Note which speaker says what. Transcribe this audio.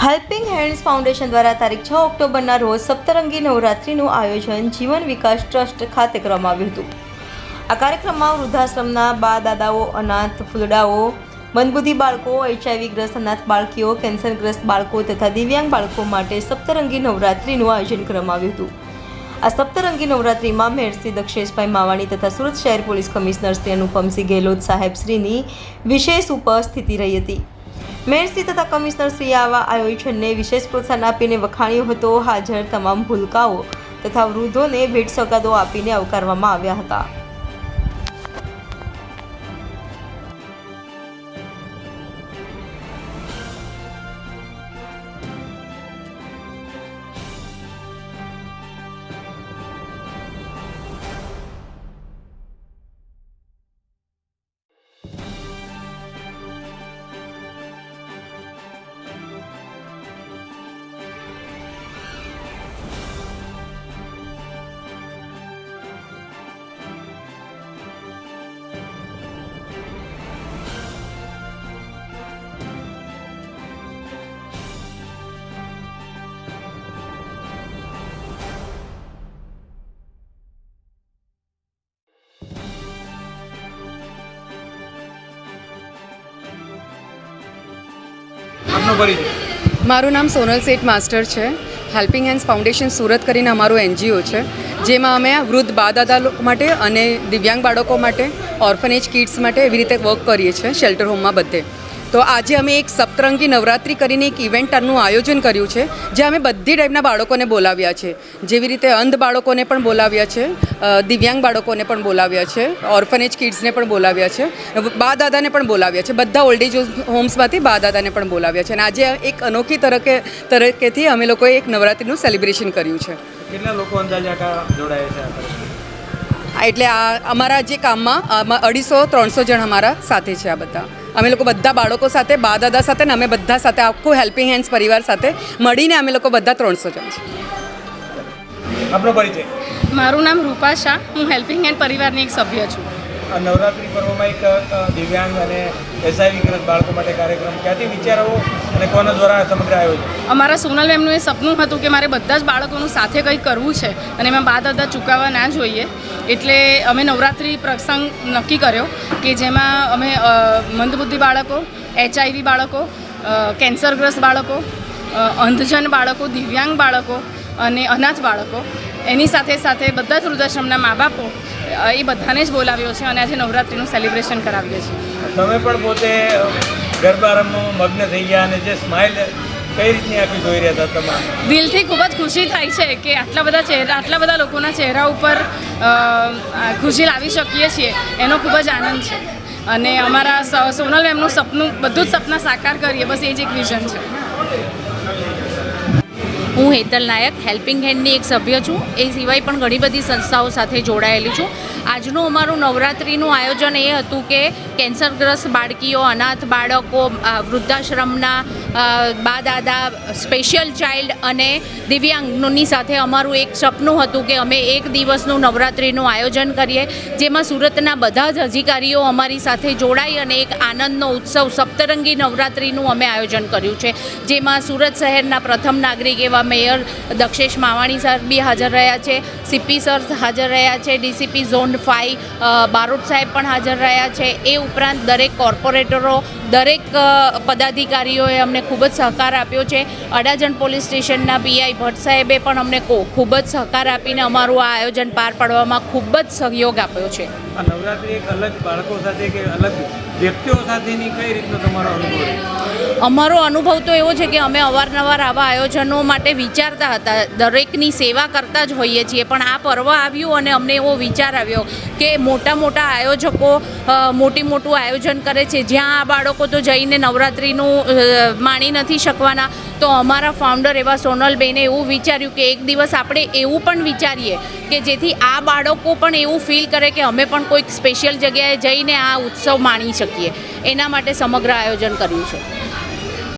Speaker 1: Helping hands foundation દ્વારા તારીખ 6 ઓક્ટોબરના રોજ સપ્તરંગી નવરાત્રિનું આયોજન જીવન વિકાસ ટ્રસ્ટ ખાતે કરવામાં આવ્યું હતું. આ કાર્યક્રમમાં વૃદ્ધાશ્રમના બા દાદાઓ, અનાથ ફૂલડાઓ, મંદબુદ્ધિ બાળકો, HIV ગ્રસ્ત અનાથ બાળકીઓ, કેન્સરગ્રસ્ત બાળકો તથા દિવ્યાંગ બાળકો માટે સપ્તરંગી નવરાત્રિનું આયોજન કરવામાં આવ્યું હતું. આ સપ્તરંગી નવરાત્રિમાં મેયર શ્રી દક્ષેશભાઈ માવાણી તથા સુરત શહેર પોલીસ કમિશનર શ્રી અનુપમસિંહ ગેહલોત સાહેબ શ્રીની વિશેષ ઉપસ્થિતિ રહી હતી. મેયર શ્રી તથા કમિશનર શ્રીએ આવા આયોજનને વિશેષ પ્રોત્સાહન આપીને વખાણ્યો હતો. હાજર તમામ ભૂલકાઓ તથા વૃદ્ધોને ભેટ સોગાદો આપીને આવકારવામાં આવ્યા હતા.
Speaker 2: મારું નામ સોનલ સેઠ માસ્ટર છે. હેલ્પિંગ હેન્ડ્સ ફાઉન્ડેશન સુરત કરીને અમારું NGO છે, જેમાં અમે વૃદ્ધ બા દાદા લોકો માટે અને દિવ્યાંગ બાળકો માટે, ઓર્ફનેજ કિડ્સ માટે એવી રીતે વર્ક કરીએ છીએ શેલ્ટર હોમમાં બધે. તો આજે અમે એક સપ્તરંગી નવરાત્રિ કરીને એક ઇવેન્ટનું આયોજન કર્યું છે, જ્યાં અમે બધી ટાઈપના બાળકોને બોલાવ્યા છે. જેવી રીતે અંધ બાળકોને પણ બોલાવ્યા છે, દિવ્યાંગ બાળકોને પણ બોલાવ્યા છે, ઓર્ફનેજ કિડ્સને પણ બોલાવ્યા છે, બા દાદાને પણ બોલાવ્યા છે. બધા ઓલ્ડ એજ હોમ્સમાંથી બા દાદાને પણ બોલાવ્યા છે. અને આજે એક અનોખી તરીકેથી અમે લોકોએ એક નવરાત્રિનું સેલિબ્રેશન કર્યું છે.
Speaker 3: કેટલા લોકો અંદાજે જોડાયા છે?
Speaker 2: એટલે આ અમારા જે કામમાં 250-300 જણ અમારા સાથે છે. આ બધા અમે લોકો બધા બાળકો સાથે, બા દાદા સાથે ને અમે બધા સાથે આખું હેલ્પિંગ હેન્ડ્સ પરિવાર સાથે મળીને અમે લોકો બધા 300 જણ છે.
Speaker 3: આપનો પરિચય?
Speaker 4: મારું નામ રૂપા શાહ, હું હેલ્પિંગ હેન્ડ પરિવારની એક સભ્ય છું.
Speaker 3: આ નવરાત્રિ પર્વમાં એક દિવ્યાંગ અને HIV ગ્રસ્ત બાળકો માટે કાર્યક્રમ ક્યાંથી વિચારવો અને કોના દ્વારા સમગ્ર આયોજન?
Speaker 4: અમારા સોનલ મેમનું એ સપનું હતું કે મારે બધા જ બાળકોનું સાથે કંઈક કરવું છે અને એમાં બા દાદા ચૂકવવા ના જોઈએ. એટલે અમે નવરાત્રિ પ્રસંગ નક્કી કર્યો કે જેમાં અમે મંદબુદ્ધિ બાળકો, HIV બાળકો, કેન્સરગ્રસ્ત બાળકો, અંધજન બાળકો, દિવ્યાંગ બાળકો અને અનાથ બાળકો, એની સાથે સાથે બધા જ વૃદ્ધાશ્રમના મા બાપો, એ બધાને જ બોલાવ્યો છે અને આજે નવરાત્રિનું સેલિબ્રેશન કરાવીએ છીએ.
Speaker 3: તમે પણ પોતે ગરબા રમવામાં મગ્ન થઈ ગયા અને જે સ્માઇલ કઈ રીતની આપી જોઈ રહ્યા હતા તમામ? દિલથી
Speaker 4: ખૂબ જ ખુશી થાય છે કે આટલા બધા લોકોના ચહેરા ઉપર ખુશી લાવી શકીએ છીએ, એનો ખૂબ જ આનંદ છે. અને અમારા સોનલ મેમનું સપનું, બધું જ સપના સાકાર કરીએ, બસ એ જ એક વિઝન છે.
Speaker 5: હું હેતલ નાયક હેલ્પિંગ હેન્ડની એક સભ્ય છું. એ સિવાય પણ ઘણી બધી સંસ્થાઓ સાથે જોડાયેલી છું. આજનું અમારું નવરાત્રિનું આયોજન એ હતું કે કેન્સરગ્રસ્ત બાળકીઓ, અનાથ બાળકો, વૃદ્ધાશ્રમના બા દાદા, સ્પેશિયલ ચાઇલ્ડ અને દિવ્યાંગોની સાથે અમારું એક સપનું હતું કે અમે એક દિવસનું નવરાત્રિનું આયોજન કરીએ, જેમાં સુરતના બધા જ અધિકારીઓ અમારી સાથે જોડાઈ અને એક આનંદનો ઉત્સવ સપ્તરંગી નવરાત્રિનું અમે આયોજન કર્યું છે. જેમાં સુરત શહેરના પ્રથમ નાગરિક એવા મેયર દક્ષેશ માવાણી સર બી હાજર રહ્યા છે, CP સર હાજર રહ્યા છે, DCP ઝોન 5 બારોટ સાહેબ પણ હાજર રહ્યા છે. એ ઉપરાંત દરેક કોર્પોરેટરો, દરેક પદાધિકારીઓએ અમને ખૂબ જ સહકાર આપ્યો છે. અડાજણ પોલીસ સ્ટેશનના PI ભટ્ટ સાહેબે પણ અમને ખૂબ જ સહકાર આપીને અમારું આ આયોજન પાર પાડવામાં ખૂબ જ સહયોગ આપ્યો છે.
Speaker 3: આ નવરાત્રિ એક અલગ બાળકો સાથે કે અલગ વ્યક્તિઓ સાથેની કઈ રીતનો તમારો અનુભવ?
Speaker 5: અમારો અનુભવ તો એવો છે કે અમે અવારનવાર આવા આયોજનો માટે વિચારતા હતા, દરેકની સેવા કરતા જ હોઈએ છીએ, પણ આ પર્વ આવ્યું અને અમને એવો વિચાર આવ્યો કે મોટા આયોજકો મોટું આયોજન કરે છે, જ્યાં આ બાળકો તો જઈને નવરાત્રિનું માણી નથી શકવાના. તો અમારા ફાઉન્ડર એવા સોનલબેને એવું વિચાર્યું કે એક દિવસ આપણે એવું પણ વિચારીએ કે જેથી આ બાળકો પણ એવું ફીલ કરે કે અમે પણ કોઈક સ્પેશિયલ જગ્યાએ જઈને આ ઉત્સવ માણી શકીએ. એના માટે સમગ્ર આયોજન કર્યું છે.